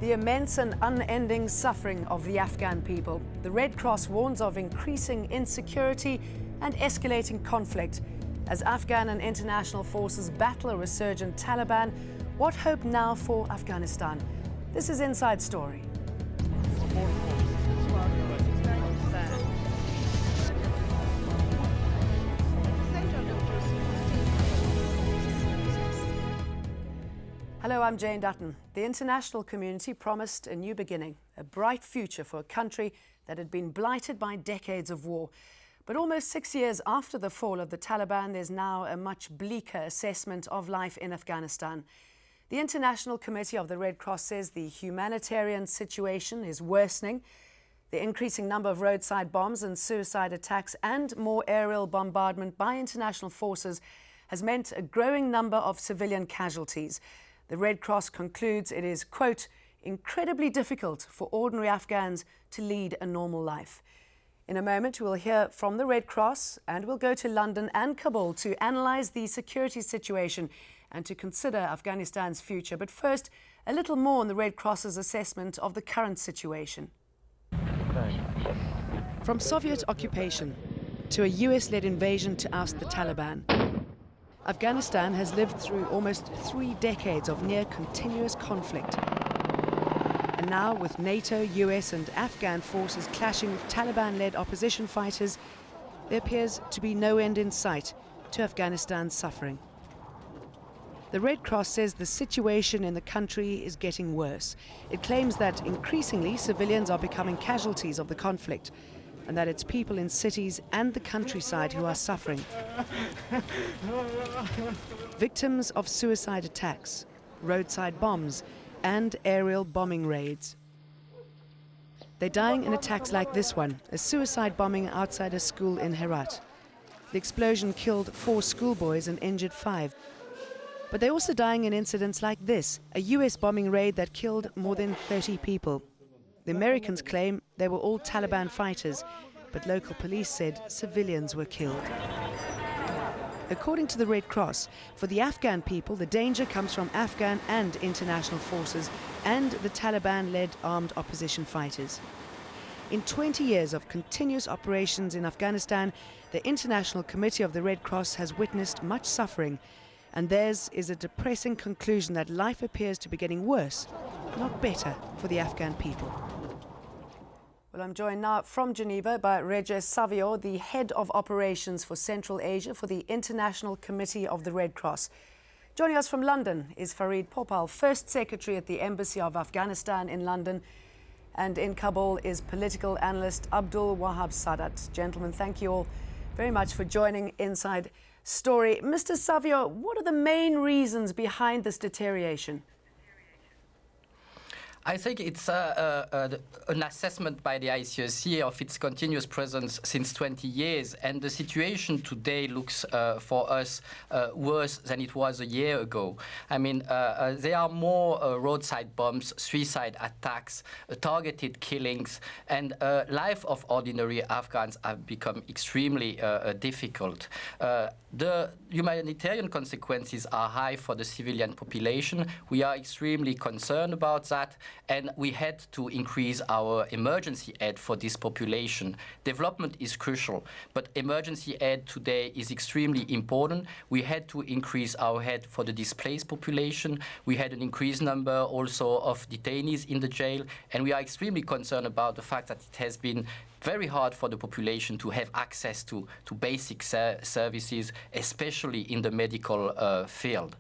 The immense and unending suffering of the Afghan people. The Red Cross warns of increasing insecurity and escalating conflict. As Afghan and international forces battle a resurgent Taliban, what hope now for Afghanistan? This is Inside Story. Hello, I'm Jane Dutton. The international community promised a new beginning, a bright future for a country that had been blighted by decades of war. But almost 6 years after the fall of the Taliban, there's now a much bleaker assessment of life in Afghanistan. The International Committee of the Red Cross says the humanitarian situation is worsening. The increasing number of roadside bombs and suicide attacks and more aerial bombardment by international forces has meant a growing number of civilian casualties. The Red Cross concludes it is, quote, incredibly difficult for ordinary Afghans to lead a normal life. In a moment, we'll hear from the Red Cross and we'll go to London and Kabul to analyse the security situation and to consider Afghanistan's future. But first, a little more on the Red Cross's assessment of the current situation. From Soviet occupation to a US-led invasion to oust the Taliban, Afghanistan has lived through almost 3 decades of near-continuous conflict. And now, with NATO, US and Afghan forces clashing with Taliban-led opposition fighters, there appears to be no end in sight to Afghanistan's suffering. The Red Cross says the situation in the country is getting worse. It claims that increasingly civilians are becoming casualties of the conflict, and that it's people in cities and the countryside who are suffering. Victims of suicide attacks, roadside bombs, and aerial bombing raids. They're dying in attacks like this one, a suicide bombing outside a school in Herat. The explosion killed 4 schoolboys and injured 5. But they're also dying in incidents like this, a US bombing raid that killed more than 30 people. The Americans claim they were all Taliban fighters, but local police said civilians were killed. According to the Red Cross, for the Afghan people, the danger comes from Afghan and international forces and the Taliban-led armed opposition fighters. In 20 years of continuous operations in Afghanistan, the International Committee of the Red Cross has witnessed much suffering, and theirs is a depressing conclusion that life appears to be getting worse, not better, for the Afghan people. Well, I'm joined now from Geneva by REGIS SAVIOZ, the head of operations for Central Asia for the International Committee of the Red Cross. Joining us from London is FARID, POPAL, First Secretary at the Embassy of Afghanistan in London. And in Kabul is political analyst Abdul WAHAB SADAAT. Gentlemen, thank you all very much for joining Inside Story. Mr. SAVIOZ, what are the main reasons behind this deterioration? I think it's an assessment by the ICTC of its continuous presence since 20 years, and the situation today looks for us worse than it was a year ago. I mean, there are more roadside bombs, suicide attacks, targeted killings, and life of ordinary Afghans have become extremely difficult. The humanitarian consequences are high for the civilian population. We are extremely concerned about that, and we had to increase our emergency aid for this population. Development is crucial, but emergency aid today is extremely important. We had to increase our aid for the displaced population. We had an increased number also of detainees in the jail, and we are extremely concerned about the fact that it has been very hard for the population to have access to basic services, especially in the medical field.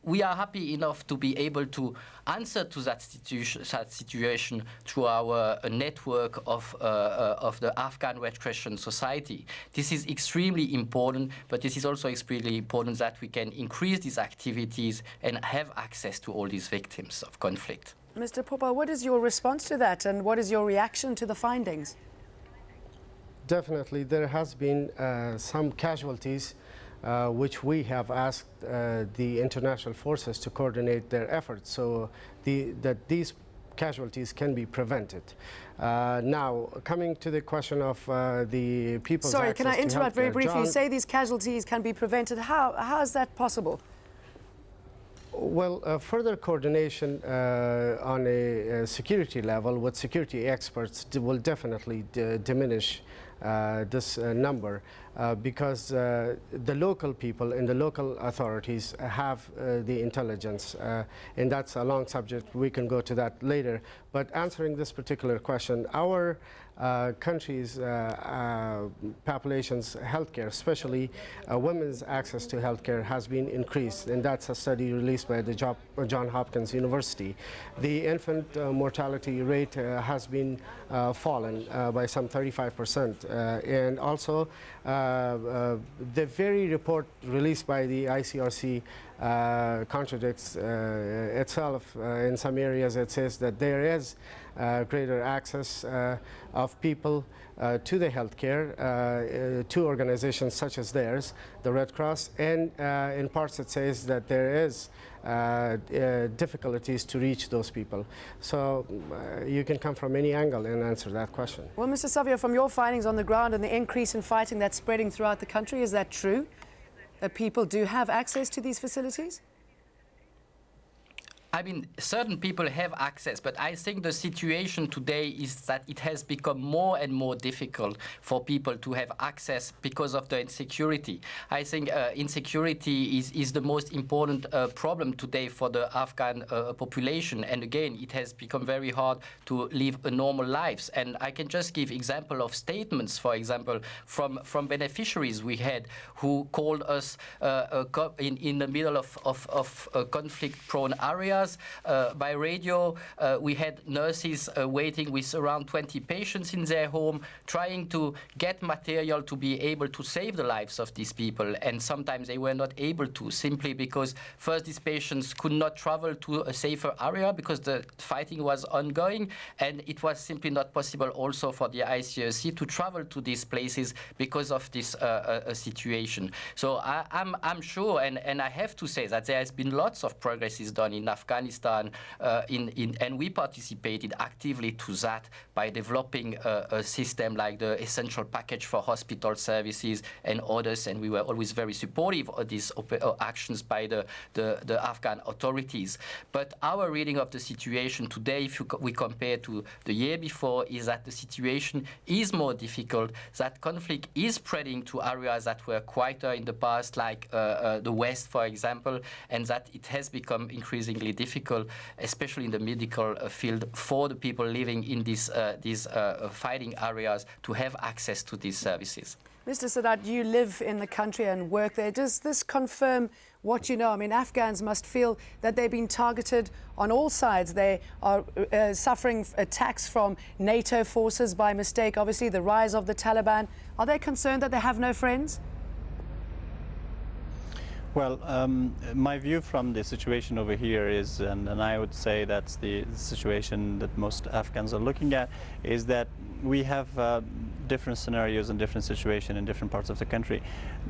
We are happy enough to be able to answer to that situation through our network of the Afghan Red Crescent Society. This is extremely important, but this is also extremely important that we can increase these activities and have access to all these victims of conflict. Mr. Popal, what is your response to that, and what is your reaction to the findings? Definitely, there has been some casualties, which we have asked the international forces to coordinate their efforts so that these casualties can be prevented. Now, coming to the question of the people's Sorry, access can I interrupt very briefly? John, you say these casualties can be prevented. How is that possible? Well, further coordination on a security level with security experts will definitely diminish this number because the local people and the local authorities have the intelligence, and that's a long subject. We can go to that later. But answering this particular question, our country's population's healthcare, especially women's access to healthcare, has been increased, and that's a study released by the Johns Hopkins University. The infant mortality rate has been fallen by some 35%, and also the very report released by the ICRC contradicts itself. In some areas it says that there is greater access of people to the healthcare, to organizations such as theirs, the Red Cross, and in parts it says that there is difficulties to reach those people. So you can come from any angle and answer that question. Well, Mr. Savio, from your findings on the ground and the increase in fighting that's spreading throughout the country, is that true? That people do have access to these facilities? I mean, certain people have access, but I think the situation today is that it has become more and more difficult for people to have access because of the insecurity. I think insecurity is the most important problem today for the Afghan population. And again, it has become very hard to live a normal lives. And I can just give example of statements, for example, from beneficiaries we had who called us in the middle of conflict-prone areas. By radio, we had nurses waiting with around 20 patients in their home, trying to get material to be able to save the lives of these people. And sometimes they were not able to, simply because first these patients could not travel to a safer area because the fighting was ongoing, and it was simply not possible also for the ICTC to travel to these places because of this situation. So I'm sure, and I have to say that there has been lots of progresses done in Afghanistan, and we participated actively to that by developing a system like the essential package for hospital services and others, and we were always very supportive of these actions by the Afghan authorities. But our reading of the situation today, if we compare to the year before, is that the situation is more difficult, that conflict is spreading to areas that were quieter in the past, like the West, for example, and that it has become increasingly difficult, especially in the medical field, for the people living in these fighting areas to have access to these services. Mr. SADAAT, you live in the country and work there. Does this confirm what you know? I mean, Afghans must feel that they've been targeted on all sides. They are suffering attacks from NATO forces by mistake, obviously, the rise of the Taliban. Are they concerned that they have no friends? Well, my view from the situation over here is, and I would say that's the situation that most Afghans are looking at, is that we have different scenarios and different situations in different parts of the country.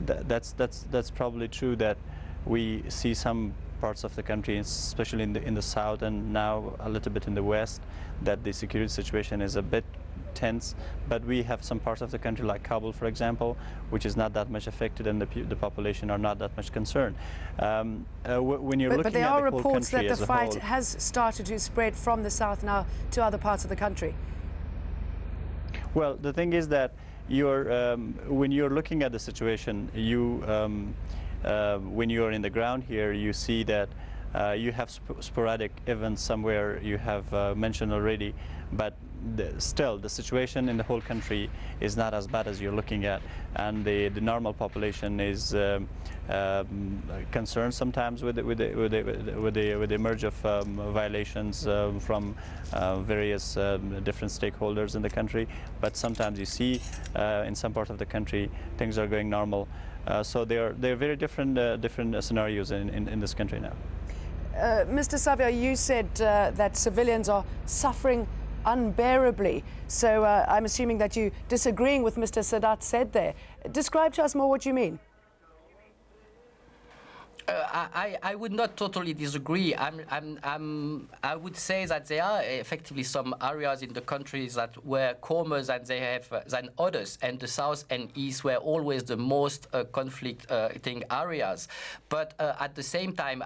That's probably true that we see some parts of the country, especially in the south and now a little bit in the west, that the security situation is a bit tense, but we have some parts of the country like Kabul, for example, which is not that much affected, and the population are not that much concerned. When you're looking at the whole country as a whole, but there are reports that the fight has started to spread from the south now to other parts of the country. Well, the thing is that when you're looking at the situation, when you're in the ground here, you see that you have sporadic events somewhere you have mentioned already, but still the situation in the whole country is not as bad as you're looking at, and the normal population is concerned sometimes with the emerge of violations from various different stakeholders in the country. But sometimes you see in some part of the country things are going normal. So they're very different scenarios in this country now. Mr. Savio, you said that civilians are suffering unbearably. So I'm assuming that you're disagreeing with Mr. SADAAT said there. Describe to us more what you mean. I would not totally disagree. I would say that there are effectively some areas in the countries that were calmer than they have than others, and the south and east were always the most conflicting areas. But at the same time,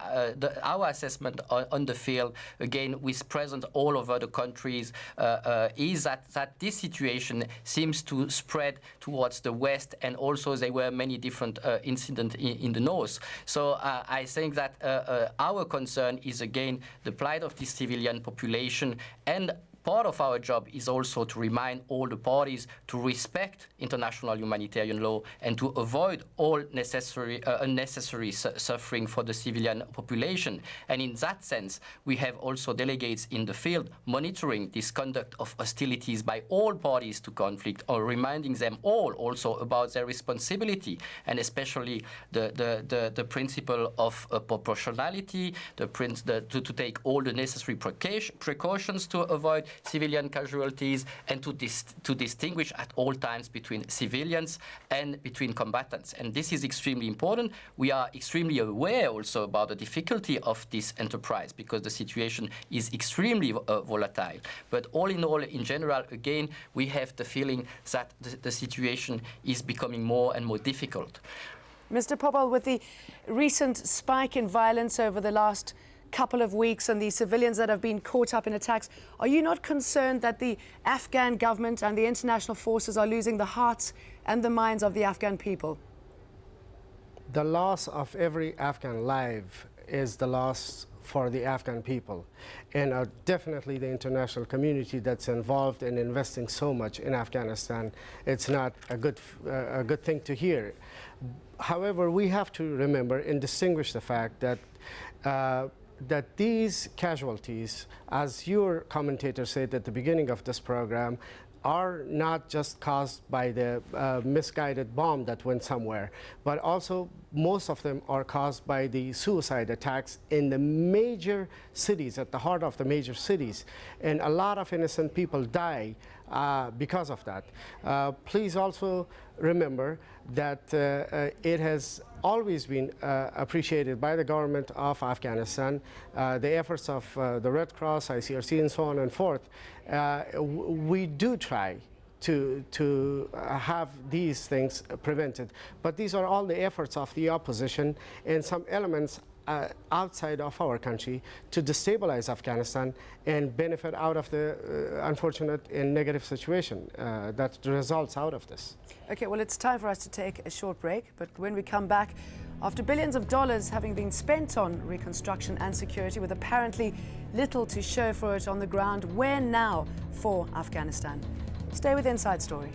our assessment on the field, again, with presence all over the countries, is that this situation seems to spread towards the west, and also there were many different incidents in the north. So I think that our concern is, again, the plight of the civilian population, and part of our job is also to remind all the parties to respect international humanitarian law and to avoid all unnecessary suffering for the civilian population. And in that sense, we have also delegates in the field monitoring this conduct of hostilities by all parties to conflict, or reminding them all also about their responsibility, and especially the principle of proportionality, to take all the necessary precautions to avoid civilian casualties, and to distinguish at all times between civilians and between combatants. And this is extremely important. We are extremely aware also about the difficulty of this enterprise, because the situation is extremely volatile. But all in all, in general, again, we have the feeling that the situation is becoming more and more difficult. Mr. Popal, with the recent spike in violence over the last couple of weeks and the civilians that have been caught up in attacks, are you not concerned that the Afghan government and the international forces are losing the hearts and the minds of the Afghan people? The loss of every Afghan life is the loss for the Afghan people, and definitely the international community that's involved in investing so much in Afghanistan. It's not a good thing to hear. However, we have to remember and distinguish the fact that that these casualties, as your commentator said at the beginning of this program, are not just caused by the misguided bomb that went somewhere, but also most of them are caused by the suicide attacks in the major cities, at the heart of the major cities. And a lot of innocent people die because of that. Please also remember that it has always been appreciated by the government of Afghanistan, the efforts of the Red Cross, ICRC, and so on and forth. We do try to have these things prevented, but these are all the efforts of the opposition and some elements outside of our country to destabilize Afghanistan and benefit out of the unfortunate and negative situation that results out of this. Okay, well, it's time for us to take a short break, but when we come back, after billions of dollars having been spent on reconstruction and security with apparently little to show for it on the ground, where now for Afghanistan? Stay with Inside Story.